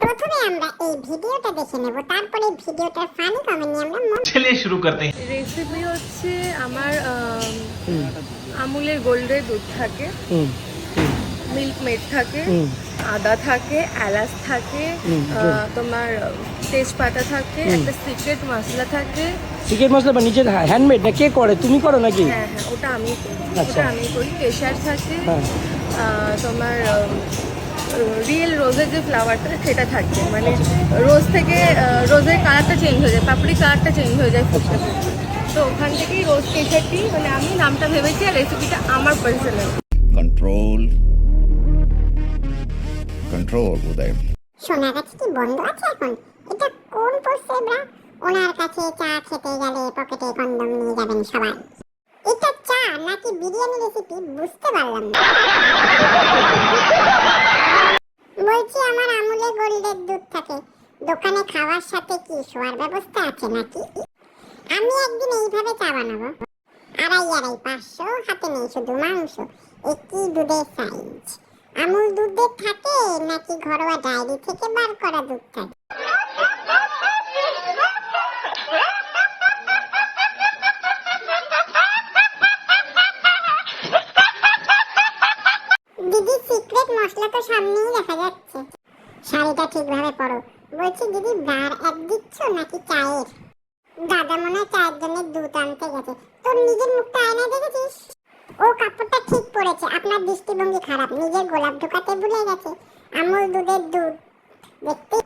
প্রথমে আমরা এই ভিডিওটা দেখে নেব, তারপরে ভিডিওটার ফানি কমেন্ট নিয়ে আমরা चलिए शुरू करते हैं। রেসিপি হচ্ছে আমার আমুলের গোল্ডের দুধ থাকে, মিল্ক মেড থাকে, আদা থাকে, এলাচ থাকে, তোমার তেজপাতা থাকে, একটা সিক্রেট মশলা থাকে। চিকেন মশলা বা নিজের হ্যান্ডমেড না কে করে, তুমি করো নাকি? হ্যাঁ হ্যাঁ, ওটা আমি করি। আচ্ছা। ওটা আমি করি। কেশর থাকে, হ্যাঁ। তোমার রিয়েল রোজের যে ফ্লাওয়ারটা সেটা থাকে, মানে রোজ থেকে রোজের কালারটা চেঞ্জ হয়ে যায়, পাপড়ি কালারটা চেঞ্জ হয়ে যায় ফুটতে ফুটতে। তো ওখান থেকেই রোজ কেশরটি, মানে আমি নামটা ভেবেছি আর রেসিপিটা আমার পার্সোনাল। control উদয়। সোনার কাছে কি বন্ধ আছে এখন? এটা কোন পড়ছে ব্রা? ওনার কাছে চা খেতে গেলে পকেটে কন্ডম নিয়ে যাবেন সবাই। এটা চা নাকি বিরিয়ানি রেসিপি বুঝতে পারলাম না। বলছি আমার আমুলে গোল্ডের দুধ থাকে, দোকানে খাওয়ার সাথে কি শোয়ার ব্যবস্থা আছে নাকি? আমি একদিন এইভাবে চা বানাবো। 250 হাতে নেই শুধু মাংস। একই দুধের সাইজ। আমুল দুধের থাকে নাকি ঘরোয়া ডায়েরি থেকে বার করা দুধ থাকে? দিদি সিক্রেট মশলা তো সামনেই দেখা যাচ্ছে। শাড়িটা ঠিকভাবে পরো। বলছি দিদি বার এক দিচ্ছ নাকি চায়ের? দাদা মনে হয় চায়ের জন্য দুধ আনতে গেছে। তোর নিজের মুখটা আয়নায় দেখেছিস? ও কাপড়টা ঠিক পরেছে, আপনার দৃষ্টিভঙ্গি খারাপ। নিজের গোলাপ ঢোকাতে ভুলে গেছে। আমুল দুধের দুধ দেখতে